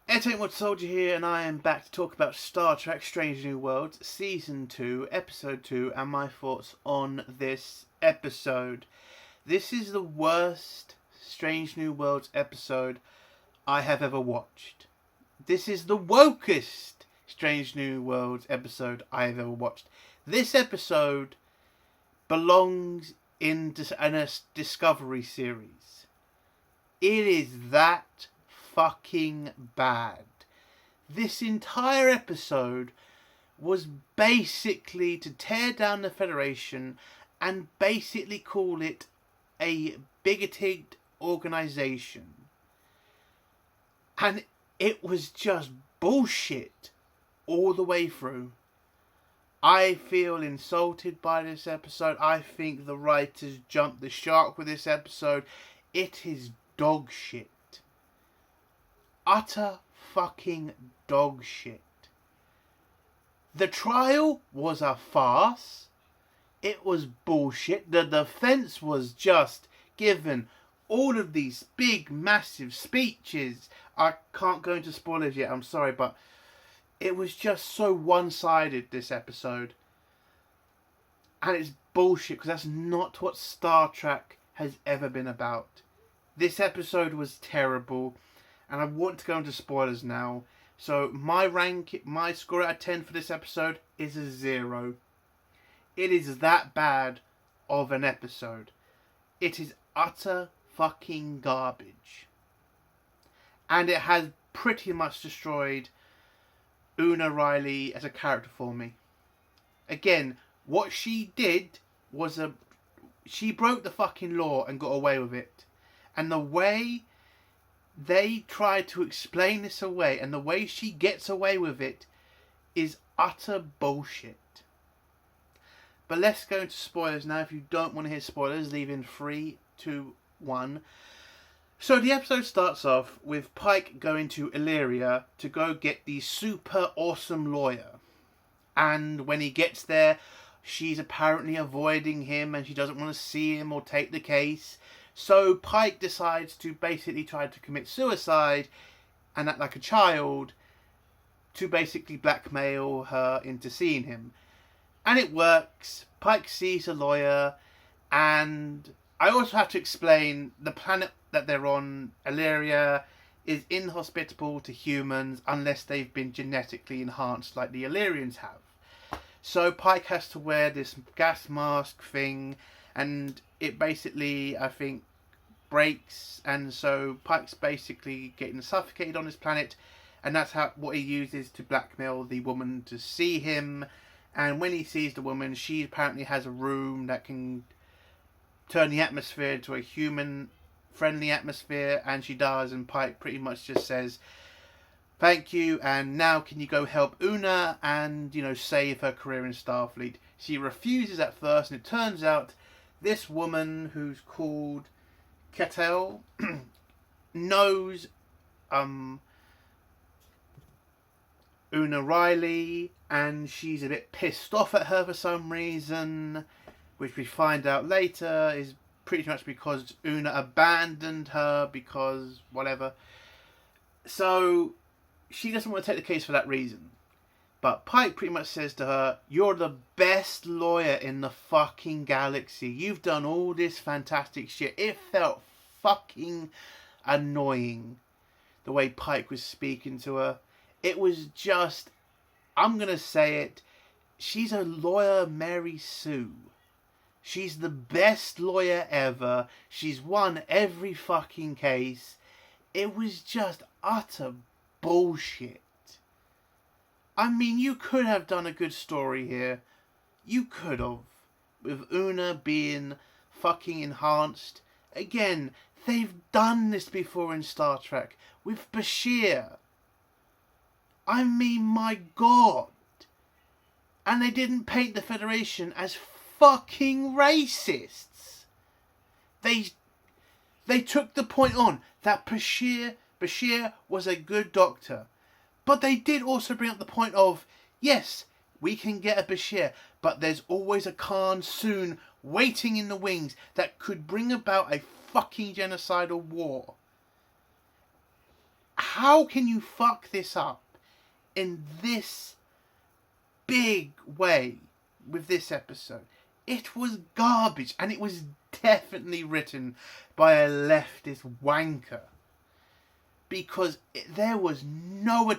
Entertainment Soldier here, and I am back to talk about Star Trek Strange New Worlds, Season 2, Episode 2, and my thoughts on this episode. This is the worst Strange New Worlds episode I have ever watched. This is the wokest Strange New Worlds episode I have ever watched. This episode belongs in a Discovery series. It is that fucking bad. This entire episode was basically to tear down the Federation and basically call it a bigoted organization. And it was just bullshit all the way through. I feel insulted by this episode. I think the writers jumped the shark with this episode. It is dog shit. Utter fucking dog shit. The trial was a farce. It was bullshit. The defense was just given all of these big, massive speeches. I can't go into spoilers yet, I'm sorry, but it was just so one-sided, this episode. And it's bullshit, because that's not what Star Trek has ever been about. This episode was terrible, and I want to go into spoilers now. So my score out of 10 for this episode is a 0. It is that bad of an episode. It is utter fucking garbage. And it has pretty much destroyed Una Riley as a character for me. Again, what she did was she broke the fucking law and got away with it. And the way they try to explain this away and the way she gets away with it is utter bullshit. But let's go into spoilers now. If you don't want to hear spoilers, leave in 3, 2, 1. So the episode starts off with Pike going to Illyria to go get the super awesome lawyer. And when he gets there, she's apparently avoiding him and she doesn't want to see him or take the case. So Pike decides to basically try to commit suicide and act like a child to basically blackmail her into seeing him. And it works. Pike sees a lawyer, and I also have to explain the planet that they're on, Illyria, is inhospitable to humans unless they've been genetically enhanced like the Illyrians have. So Pike has to wear this gas mask thing, and it basically, I think, breaks, and so Pike's basically getting suffocated on this planet, and that's what he uses to blackmail the woman to see him. And when he sees the woman, she apparently has a room that can turn the atmosphere into a human-friendly atmosphere, and she does, and Pike pretty much just says, thank you, and now can you go help Una and, save her career in Starfleet? She refuses at first, and it turns out this woman, who's called Ketel, knows Una Riley, and she's a bit pissed off at her for some reason, which we find out later is pretty much because Una abandoned her because whatever. So she doesn't want to take the case for that reason. But Pike pretty much says to her, you're the best lawyer in the fucking galaxy. You've done all this fantastic shit. It felt fucking annoying the way Pike was speaking to her. It was just, I'm going to say it, she's a lawyer Mary Sue. She's the best lawyer ever. She's won every fucking case. It was just utter bullshit. I mean, you could have done a good story here. You could have. With Una being fucking enhanced. Again, they've done this before in Star Trek. With Bashir. I mean, my God. And they didn't paint the Federation as fucking racists. They took the point on that Bashir was a good doctor. But they did also bring up the point of, yes, we can get a Bashir, but there's always a Khan soon waiting in the wings that could bring about a fucking genocidal war. How can you fuck this up in this big way with this episode? It was garbage, and it was definitely written by a leftist wanker. Because there was no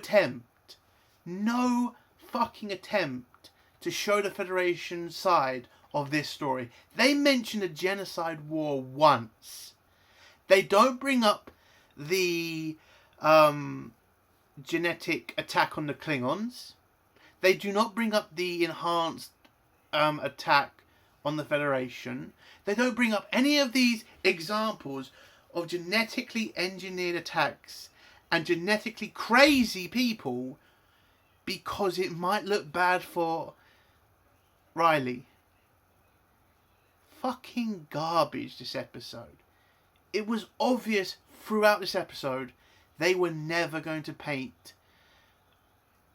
fucking attempt to show the Federation side of this story. They mention a genocide war once. They don't bring up the genetic attack on the Klingons. They do not bring up the enhanced attack on the Federation. They don't bring up any of these examples of genetically engineered attacks and genetically crazy people because it might look bad for Riley. Fucking garbage, this episode. It was obvious throughout this episode they were never going to paint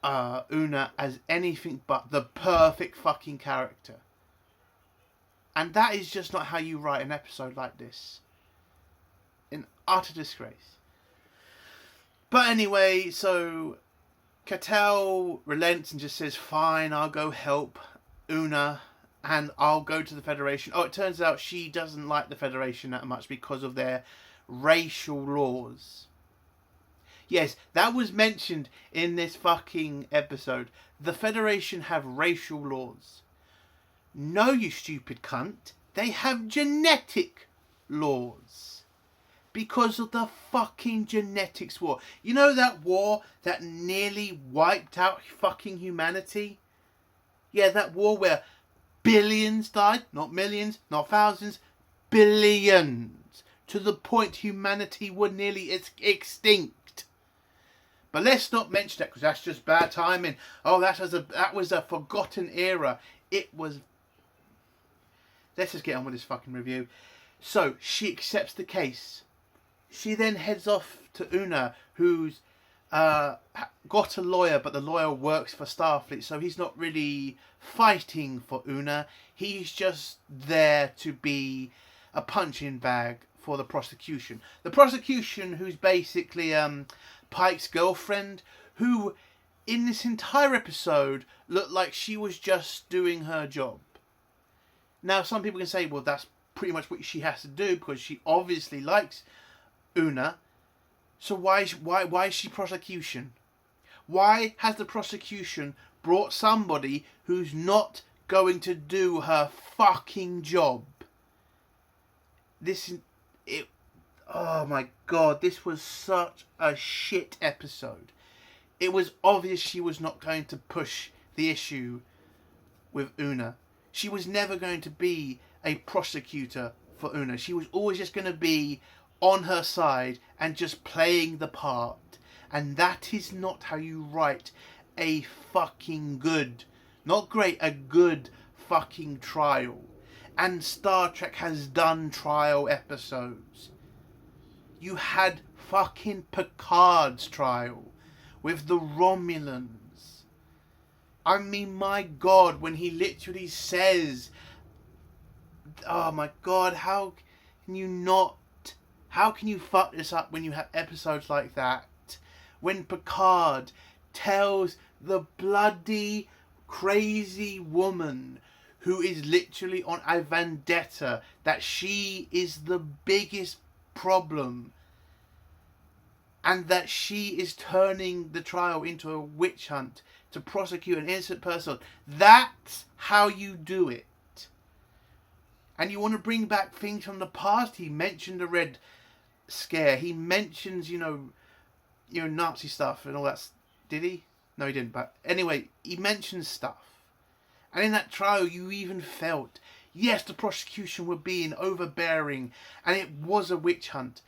Una as anything but the perfect fucking character. And that is just not how you write an episode like this. In utter disgrace. But anyway, so Cattell relents and just says, fine, I'll go help Una and I'll go to the Federation. Oh, it turns out she doesn't like the Federation that much because of their racial laws. Yes, that was mentioned in this fucking episode. The Federation have racial laws. No, you stupid cunt. They have genetic laws. Because of the fucking genetics war. You know that war that nearly wiped out fucking humanity? Yeah, that war where billions died. Not millions, not thousands. Billions. To the point humanity was nearly extinct. But let's not mention that because that's just bad timing. Oh, that was a forgotten era. It was... Let's just get on with this fucking review. So, she accepts the case. She then heads off to Una, who's got a lawyer, but the lawyer works for Starfleet, so he's not really fighting for Una. He's just there to be a punching bag for the prosecution. The prosecution, who's basically Pike's girlfriend, who in this entire episode looked like she was just doing her job. Now, some people can say, well, that's pretty much what she has to do because she obviously likes Una. So why is she prosecution? Why has the prosecution brought somebody who's not going to do her fucking job? Oh my god, this was such a shit episode. It was obvious she was not going to push the issue with Una. She was never going to be a prosecutor for Una. She was always just going to be on her side and just playing the part. And that is not how you write a fucking good, not great, a good fucking trial. And Star Trek has done trial episodes. You had fucking Picard's trial with the Romulans. I mean, my god, when he literally says, oh my god, how can you fuck this up when you have episodes like that? When Picard tells the bloody crazy woman who is literally on a vendetta that she is the biggest problem and that she is turning the trial into a witch hunt to prosecute an innocent person. That's how you do it. And you want to bring back things from the past. He mentioned the Red Scare. He mentions, Nazi stuff and all that. Did he? No, he didn't. But anyway, he mentions stuff. And in that trial, you even felt, yes, the prosecution were being overbearing and it was a witch hunt.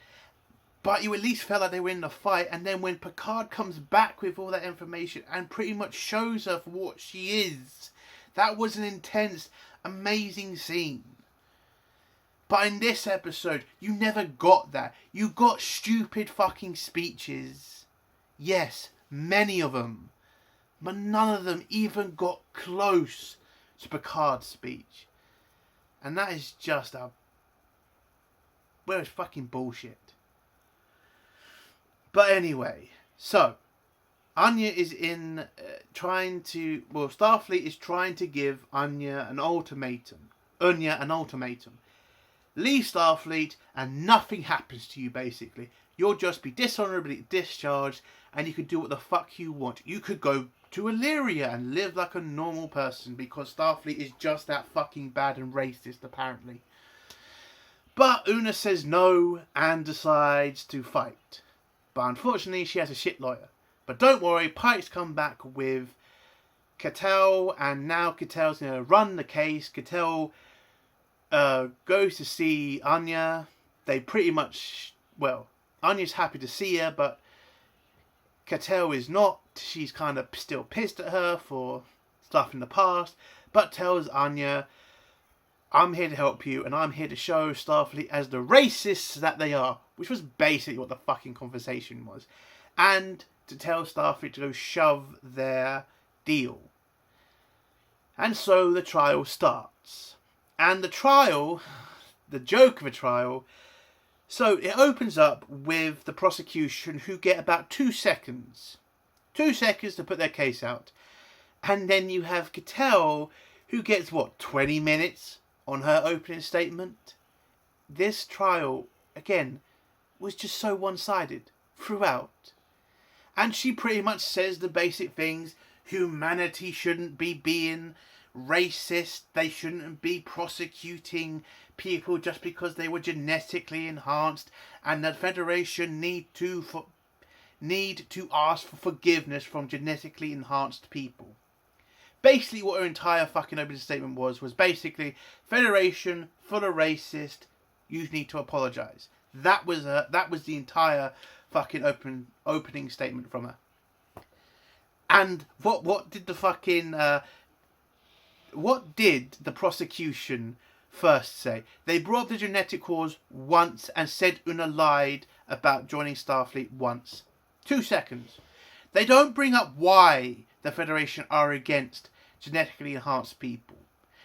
But you at least felt like they were in the fight. And then when Picard comes back with all that information and pretty much shows her for what she is, that was an intense, amazing scene. But in this episode, you never got that. You got stupid fucking speeches. Yes, many of them. But none of them even got close to Picard's speech. And that is just it's fucking bullshit. But anyway, So, Anya is Starfleet is trying to give Anya an ultimatum. Leave Starfleet and nothing happens to you, basically. You'll just be dishonorably discharged and you can do what the fuck you want. You could go to Illyria and live like a normal person because Starfleet is just that fucking bad and racist, apparently. But Una says no and decides to fight. But unfortunately, she has a shit lawyer. But don't worry, Pike's come back with Cattell, and now Cattell's going to run the case. Cattell goes to see Anya. They pretty much, Anya's happy to see her, but Cattell is not. She's kind of still pissed at her for stuff in the past, but tells Anya, I'm here to help you, and I'm here to show Starfleet as the racists that they are, which was basically what the fucking conversation was, and to tell Starfleet to go shove their deal. And so the trial starts. And the trial, the joke of a trial, so it opens up with the prosecution who get about 2 seconds. 2 seconds to put their case out. And then you have Cattell who gets, 20 minutes on her opening statement? This trial, again, was just so one-sided throughout. And she pretty much says the basic things. Humanity shouldn't be being racist. They shouldn't be prosecuting people just because they were genetically enhanced. And the Federation need to ask for forgiveness from genetically enhanced people. Basically what her entire fucking opening statement was basically, Federation, full of racist, you need to apologise. That was the entire fucking opening statement from her. And what did the fucking what did the prosecution first say? They brought up the genetic wars once and said Una lied about joining Starfleet once. 2 seconds. They don't bring up why the Federation are against genetically enhanced people.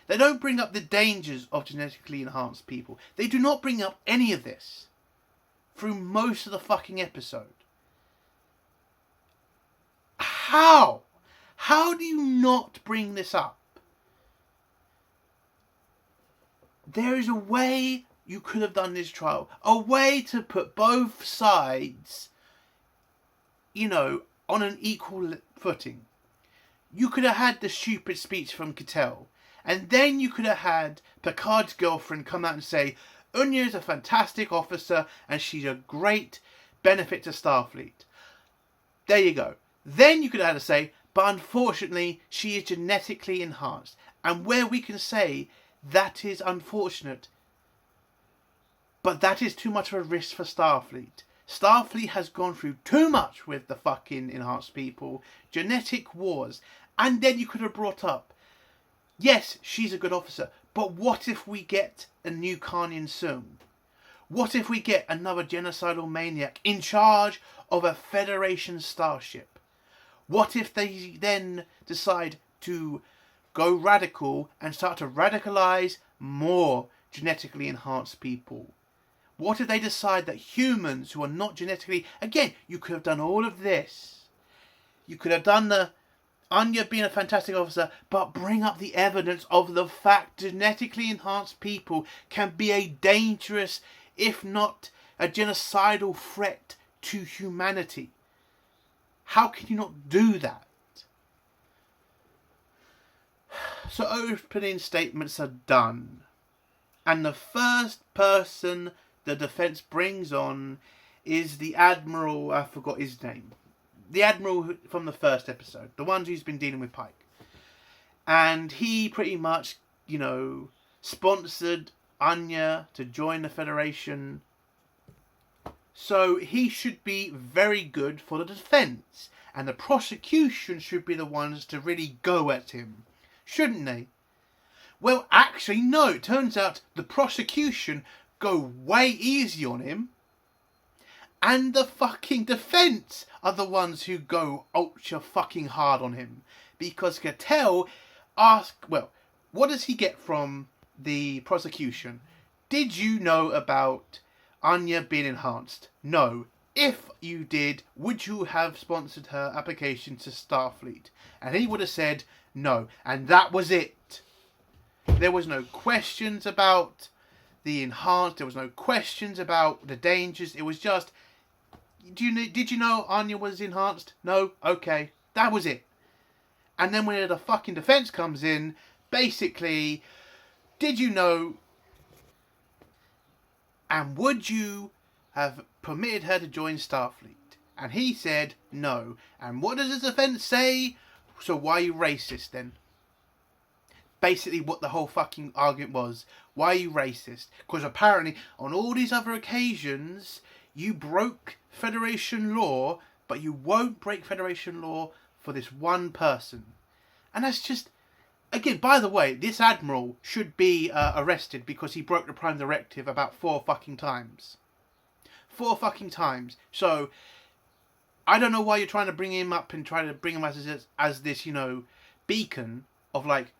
They don't bring up the dangers of genetically enhanced people. They do not bring up any of this through most of the fucking episode. How? How do you not bring this up? There is a way you could have done this trial. A way to put both sides, on an equal footing. You could have had the stupid speech from Cattell. And then you could have had Picard's girlfriend come out and say, Unya is a fantastic officer and she's a great benefit to Starfleet. There you go. Then you could have had to say, but unfortunately she is genetically enhanced. And where we can say that is unfortunate, but that is too much of a risk for Starfleet. Starfleet has gone through too much with the fucking enhanced people, genetic wars, and then you could have brought up, yes, she's a good officer, but what if we get a new Karnian soon? What if we get another genocidal maniac in charge of a Federation starship? What if they then decide to go radical and start to radicalize more genetically enhanced people? What if they decide that humans who are not genetically... Again, you could have done all of this. You could have done the Anya being a fantastic officer, but bring up the evidence of the fact genetically enhanced people can be a dangerous, if not a genocidal threat to humanity. How can you not do that? So opening statements are done. And the first person the defence brings on is the Admiral, I forgot his name. The Admiral from the first episode. The one who's been dealing with Pike. And he pretty much, sponsored Anya to join the Federation. So he should be very good for the defence. And the prosecution should be the ones to really go at him. Shouldn't they? Well, actually, no. It turns out the prosecution go way easy on him. And the fucking defence are the ones who go ultra fucking hard on him. Because Cattell asked, what does he get from the prosecution? Did you know about Anya being enhanced? No. if you did, would you have sponsored her application to Starfleet? And he would have said no. And that was it. There was no questions about the enhanced. There was no questions about the dangers. It was just, did you know Anya was enhanced? No? Okay. That was it. And then when the fucking defense comes in, basically, did you know, and would you have permitted her to join Starfleet? And he said no. And what does the defense say? So why are you racist then? Basically what the whole fucking argument was. Why are you racist? Because apparently on all these other occasions you broke Federation law, but you won't break Federation law for this one person. And that's just, again, by the way, this admiral should be arrested because he broke the Prime Directive about 4 fucking times. 4 fucking times. So I don't know why you're trying to bring him up and try to bring him as this, you know, beacon of like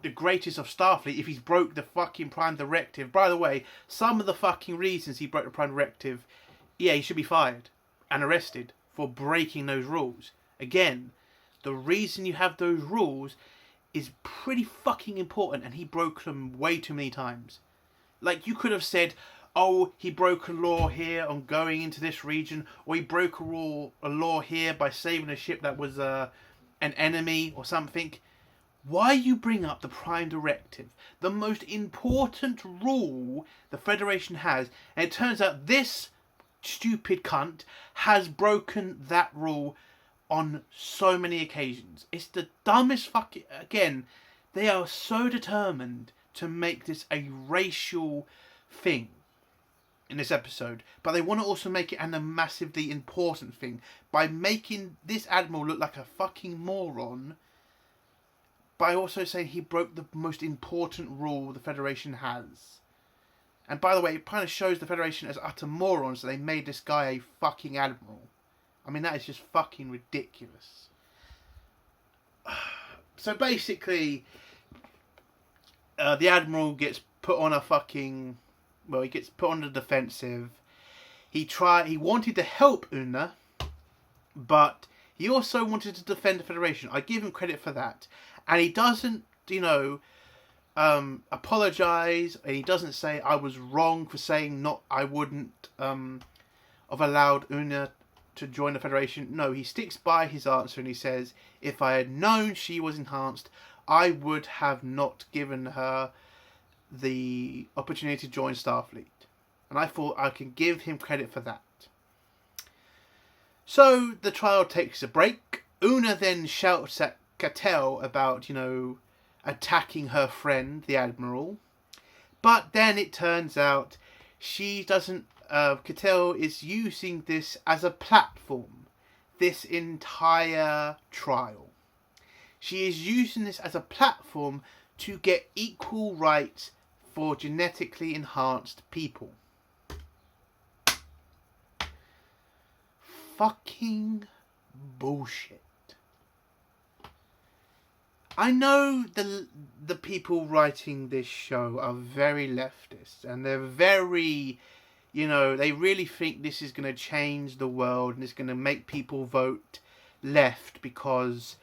the greatest of Starfleet if he's broke the fucking Prime Directive. By the way, some of the fucking reasons he broke the Prime Directive, yeah, he should be fired and arrested for breaking those rules. Again, the reason you have those rules is pretty fucking important, and he broke them way too many times. Like, you could have said, oh, he broke a law here on going into this region, or he broke a law here by saving a ship that was an enemy or something. Why you bring up the Prime Directive, the most important rule the Federation has, and it turns out this stupid cunt has broken that rule on so many occasions. It's the dumbest fucking... Again, they are so determined to make this a racial thing in this episode, but they want to also make it a massively important thing by making this admiral look like a fucking moron, by also saying he broke the most important rule the Federation has. And by the way, it kind of shows the Federation as utter morons that they made this guy a fucking admiral. I mean, that is just fucking ridiculous. So basically, the admiral gets put on a fucking... Well, he gets put on the defensive. He wanted to help Una, but he also wanted to defend the Federation. I give him credit for that. And he doesn't, you know, apologise, and he doesn't say, I was wrong for saying I wouldn't have allowed Una to join the Federation. No, he sticks by his answer and he says, if I had known she was enhanced, I would have not given her the opportunity to join Starfleet. And I thought I can give him credit for that. So the trial takes a break. Una then shouts at Cattell about, you know, attacking her friend, the Admiral. But then it turns out she doesn't... Cattell is using this as a platform, this entire trial. She is using this as a platform to get equal rights for genetically enhanced people. Fucking bullshit. I know the people writing this show are very leftist, and they're very, you know, they really think this is going to change the world and it's going to make people vote left because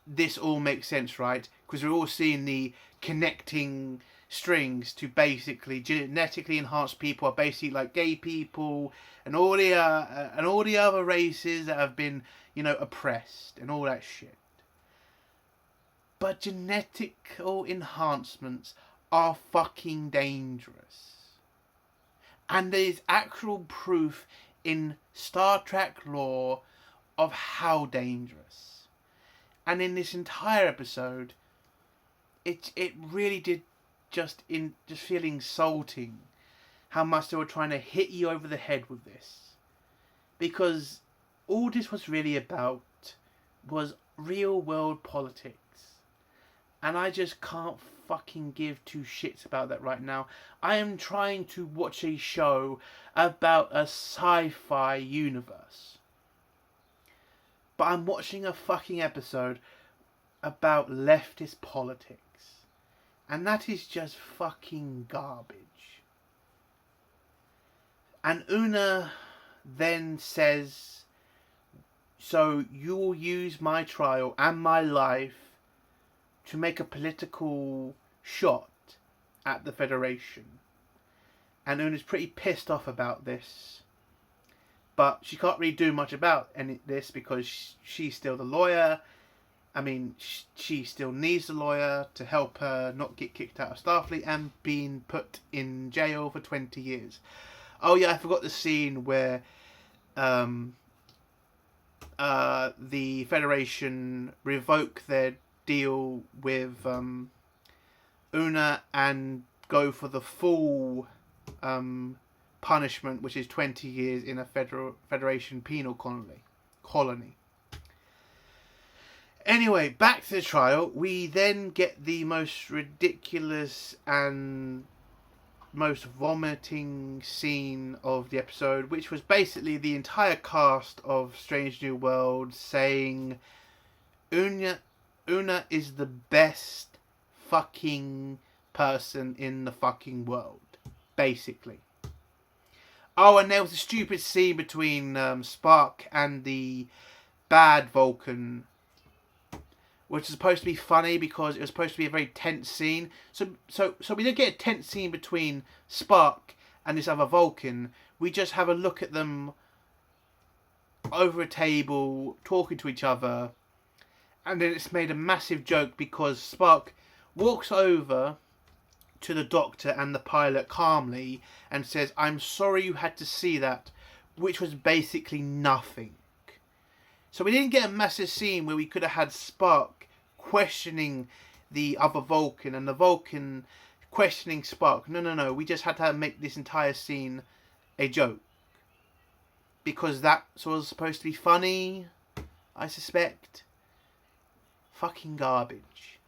this all makes sense, right? Because we're all seeing the connecting strings to basically genetically enhanced people are basically like gay people and all the other races that have been, you know, oppressed and all that shit. But genetical enhancements are fucking dangerous. And there's actual proof in Star Trek lore of how dangerous. And in this entire episode, it really did just feel insulting how much they were trying to hit you over the head with this. Because all this was really about was real world politics. And I just can't fucking give two shits about that right now. I am trying to watch a show about a sci-fi universe. But I'm watching a fucking episode about leftist politics. And that is just fucking garbage. And Una then says, so you will use my trial and my life to make a political shot at the Federation. And Una's pretty pissed off about this. But she can't really do much about this because she's still the lawyer. I mean, she still needs the lawyer to help her not get kicked out of Starfleet and being put in jail for 20 years. Oh yeah, I forgot the scene where the Federation revoke their deal with Una and go for the full punishment, which is 20 years in a Federation penal colony. Anyway, back to the trial. We then get the most ridiculous and most vomiting scene of the episode, which was basically the entire cast of Strange New Worlds saying Una is the best fucking person in the fucking world, basically. Oh, and there was a stupid scene between Spock and the bad Vulcan, which is supposed to be funny because it was supposed to be a very tense scene. So we don't get a tense scene between Spock and this other Vulcan. We just have a look at them over a table, talking to each other. And then it's made a massive joke because Spock walks over to the Doctor and the pilot calmly and says, I'm sorry you had to see that, which was basically nothing. So we didn't get a massive scene where we could have had Spock questioning the other Vulcan and the Vulcan questioning Spock. No. We just had to make this entire scene a joke. Because that was supposed to be funny, I suspect. Fucking garbage.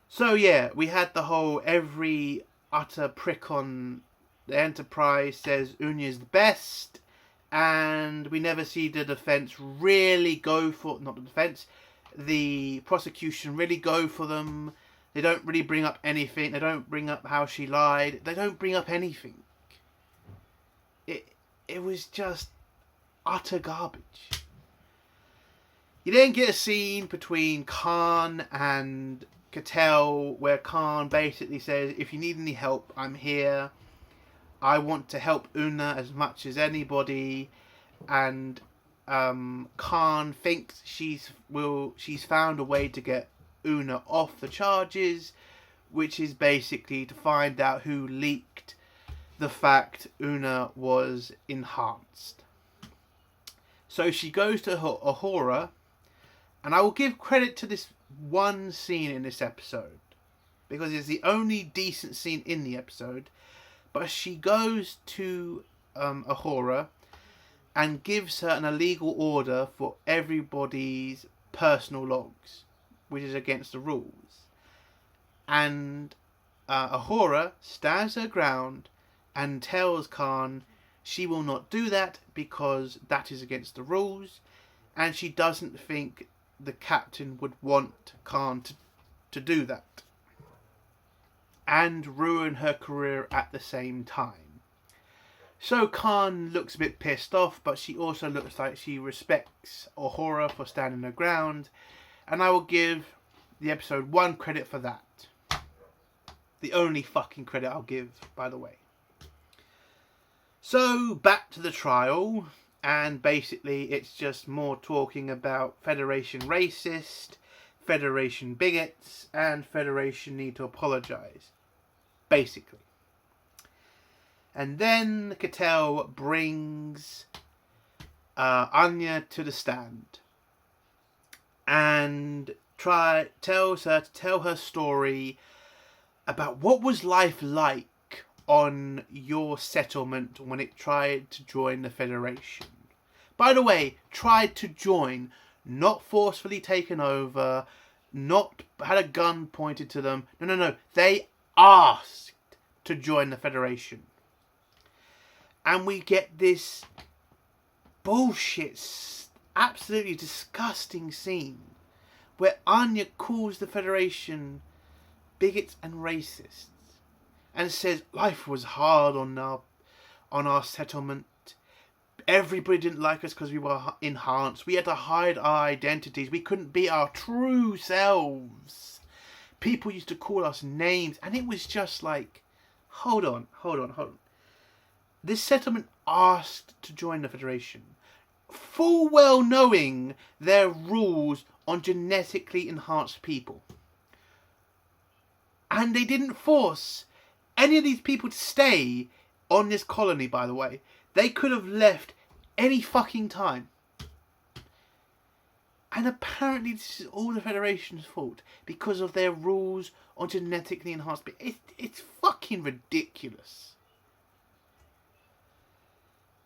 So yeah, we had the whole every utter prick on the Enterprise says Una is the best. And we never see the defence really go for... Not the defence. The prosecution really go for them. They don't really bring up anything. They don't bring up how she lied. They don't bring up anything. It was just utter garbage. You then get a scene between Khan and Cattell where Khan basically says, if you need any help, I'm here. I want to help Una as much as anybody. And Khan thinks she's found a way to get Una off the charges, which is basically to find out who leaked the fact Una was enhanced. So she goes to Uhura, and I will give credit to this one scene in this episode because it's the only decent scene in the episode. But she goes to Uhura and gives her an illegal order for everybody's personal logs, which is against the rules. And Uhura stands her ground and tells Khan she will not do that because that is against the rules, and she doesn't think the captain would want Khan to do that and ruin her career at the same time. So Khan looks a bit pissed off, but she also looks like she respects Uhura for standing her ground, and I will give the episode one credit for that. The only fucking credit I'll give, by the way. So back to the trial, and basically it's just more talking about Federation racist, Federation bigots, and Federation need to apologise. Basically. And then Cattell brings Anya to the stand and tells her to tell her story about what was life like on your settlement when it tried to join the Federation. By the way, tried to join, not forcefully taken over, not had a gun pointed to them. No. They asked to join the Federation. And we get this bullshit, absolutely disgusting scene where Anya calls the Federation bigots and racists and says life was hard on on our settlement. Everybody didn't like us because we were enhanced. We had to hide our identities. We couldn't be our true selves. People used to call us names, and it was just like, hold on. This settlement asked to join the Federation, full well knowing their rules on genetically enhanced people. And they didn't force any of these people to stay on this colony, by the way. They could have left any fucking time. And apparently this is all the Federation's fault because of their rules on genetically enhanced people. It's fucking ridiculous.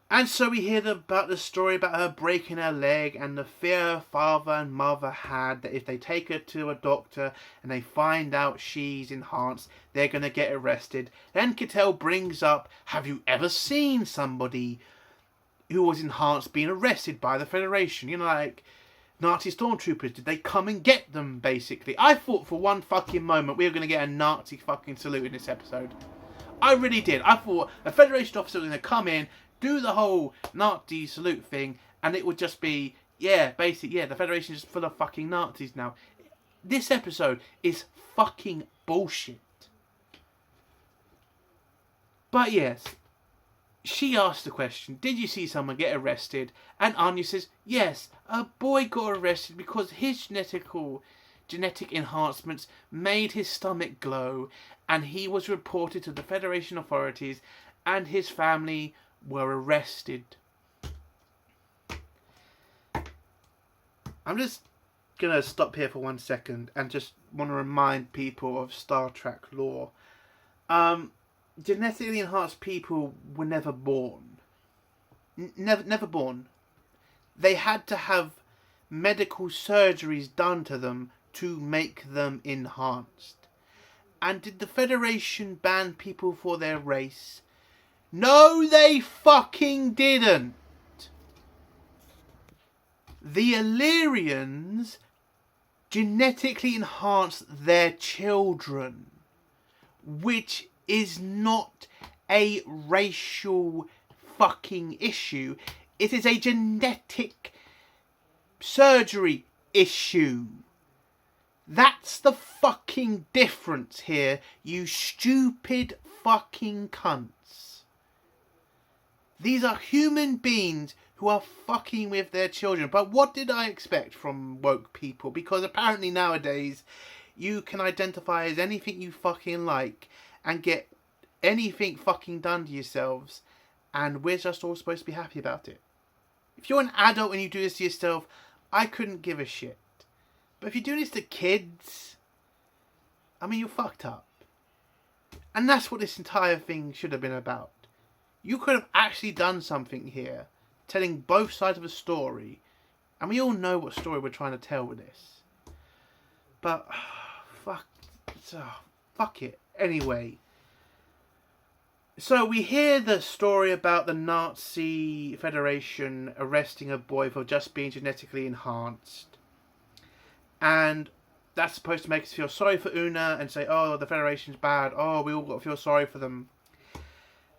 And so we hear about the story about her breaking her leg and the fear her father and mother had that if they take her to a doctor and they find out she's enhanced, they're going to get arrested. Then Cattell brings up, have you ever seen somebody who was enhanced being arrested by the Federation? You know, like Nazi stormtroopers, did they come and get them, basically? I thought for one fucking moment we were going to get a Nazi fucking salute in this episode. I really did. I thought a Federation officer was going to come in, do the whole Nazi salute thing, and it would just be, the Federation is just full of fucking Nazis now. This episode is fucking bullshit. But yes, she asked the question, did you see someone get arrested? And Anya says, yes, a boy got arrested because his genetic enhancements made his stomach glow, and he was reported to the Federation authorities, and his family were arrested. I'm just gonna stop here for 1 second and just want to remind people of Star Trek lore. Genetically enhanced people were never born. Never born. They had to have medical surgeries done to them to make them enhanced. And did the Federation ban people for their race? No, they fucking didn't. The Illyrians genetically enhanced their children, which is not a racial fucking issue. It is a genetic surgery issue. That's the fucking difference here, you stupid fucking cunts. These are human beings who are fucking with their children. But what did I expect from woke people? Because apparently nowadays you can identify as anything you fucking like and get anything fucking done to yourselves, and we're just all supposed to be happy about it. If you're an adult and you do this to yourself, I couldn't give a shit. But if you're doing this to kids, I mean, you're fucked up. And that's what this entire thing should have been about. You could have actually done something here, telling both sides of a story, and we all know what story we're trying to tell with this. But fuck it. Anyway, so we hear the story about the Nazi Federation arresting a boy for just being genetically enhanced, and that's supposed to make us feel sorry for Una and say, oh, the Federation's bad. Oh, we all got to feel sorry for them.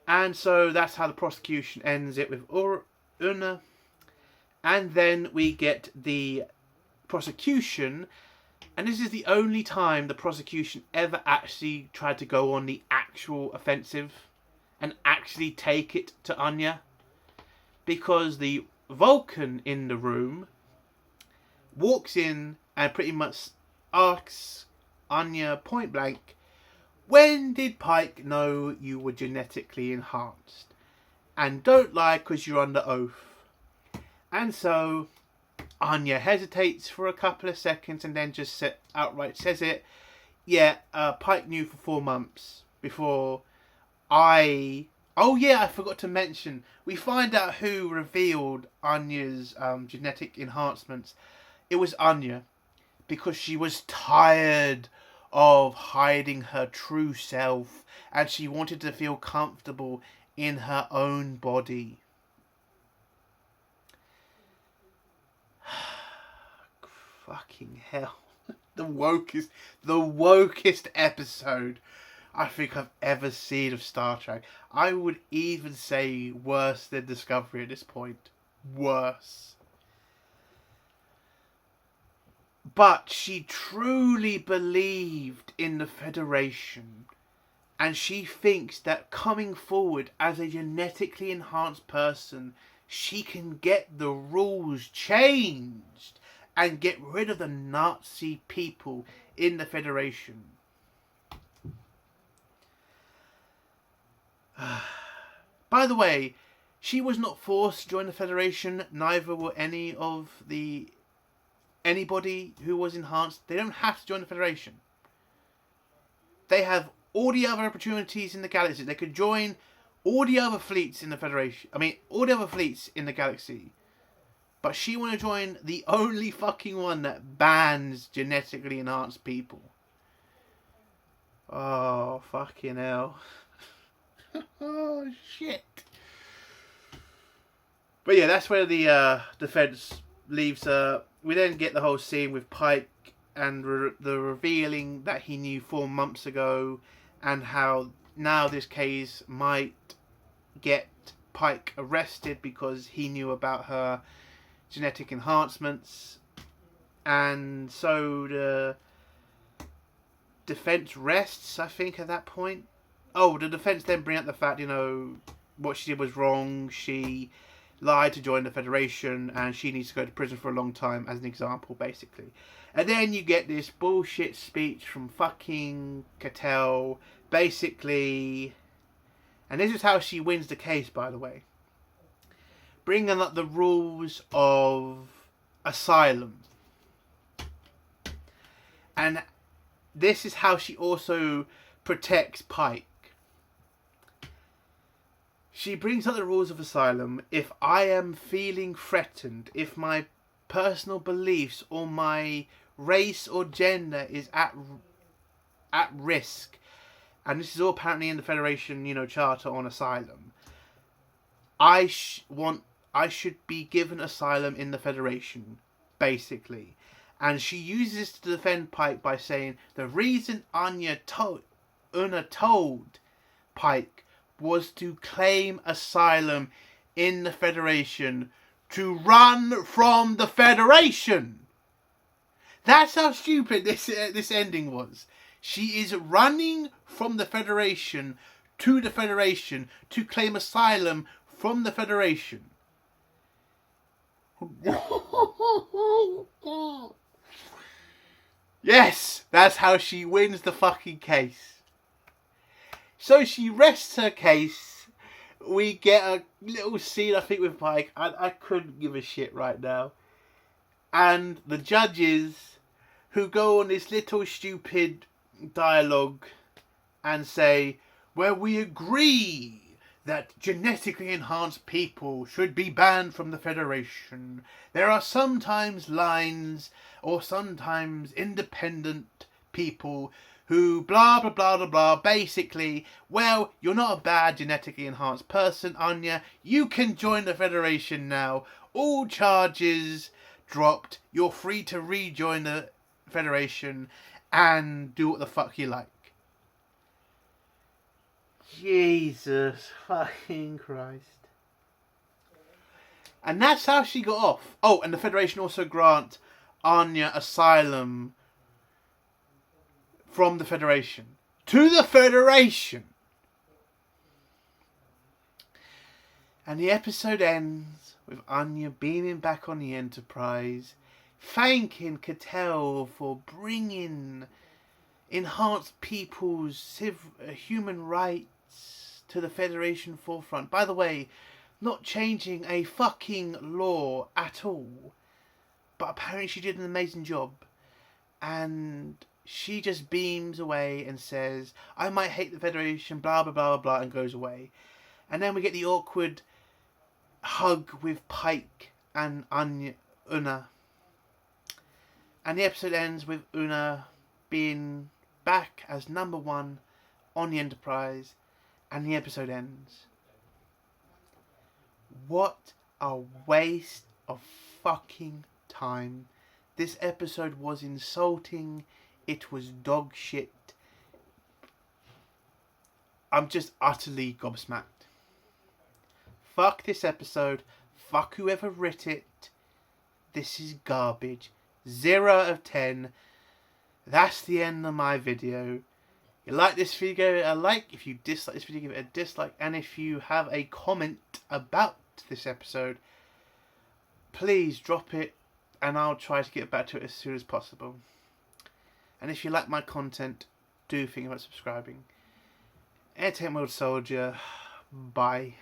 And so that's how the prosecution ends it with Una. And then we get the prosecution. And this is the only time the prosecution ever actually tried to go on the actual offensive and actually take it to Anya. Because the Vulcan in the room walks in and pretty much asks Anya point blank, when did Pike know you were genetically enhanced? And don't lie because you're under oath. And so Anya hesitates for a couple of seconds and then just outright says it. Yeah, Pike knew for 4 months before I... Oh yeah, I forgot to mention. We find out who revealed Anya's genetic enhancements. It was Anya. Because she was tired of hiding her true self and she wanted to feel comfortable in her own body. Fucking hell. The wokest episode I think I've ever seen of Star Trek. I would even say worse than Discovery at this point. Worse. But she truly believed in the Federation. And she thinks that coming forward as a genetically enhanced person, she can get the rules changed and get rid of the Nazi people in the Federation. By the way, she was not forced to join the Federation. Neither were anybody who was enhanced. They don't have to join the Federation. They have all the other opportunities in the galaxy. They could join all the other fleets in the Federation. I mean, all the other fleets in the galaxy. But she want to join the only fucking one that bans genetically enhanced people. Oh, fucking hell. Oh, shit. But yeah, that's where the defense leaves her. We then get the whole scene with Pike and the revealing that he knew 4 months ago, and how now this case might get Pike arrested because he knew about her genetic enhancements. And so the defense rests, I think, at that point. Oh, the defense then bring up the fact, what she did was wrong. She lied to join the Federation and she needs to go to prison for a long time, as an example, basically. And then you get this bullshit speech from fucking Cattell, basically. And this is how she wins the case, by the way. Bringing up the rules of asylum. And this is how she also protects Pike. She brings up the rules of asylum. If I am feeling threatened, if my personal beliefs or my race or gender is at risk, and this is all apparently in the Federation, Charter on asylum, I should be given asylum in the Federation, basically. And she uses this to defend Pike by saying the reason Una told Pike was to claim asylum in the Federation, to run from the Federation. That's how stupid this ending was. She is running from the Federation to the Federation to claim asylum from the Federation. Yes, that's how she wins the fucking case. So she rests her case. We get a little scene, I think, with Pike. I couldn't give a shit right now. And the judges, who go on this little stupid dialogue and say, well, we agree that genetically enhanced people should be banned from the Federation. There are sometimes lines or sometimes independent people who blah, blah, blah, blah, blah. Basically, well, you're not a bad genetically enhanced person, Anya. You can join the Federation now. All charges dropped. You're free to rejoin the Federation and do what the fuck you like. Jesus fucking Christ. And that's how she got off. Oh, and the Federation also grant Anya asylum from the Federation. To the Federation! And the episode ends with Anya beaming back on the Enterprise, thanking Cattell for bringing enhanced people's human rights to the Federation forefront. By the way, not changing a fucking law at all. But apparently she did an amazing job. And she just beams away and says, I might hate the Federation, blah, blah, blah, blah, blah, and goes away. And then we get the awkward hug with Pike and Una. And the episode ends with Una being back as number 1 on the Enterprise. And the episode ends. What a waste of fucking time. This episode was insulting. It was dog shit. I'm just utterly gobsmacked. Fuck this episode. Fuck whoever writ it. This is garbage. 0 out of 10. That's the end of my video. If you like this video, give it a like. If you dislike this video, give it a dislike. And if you have a comment about this episode, please drop it and I'll try to get back to it as soon as possible. And if you like my content, do think about subscribing. Entertainment World Soldier. Bye.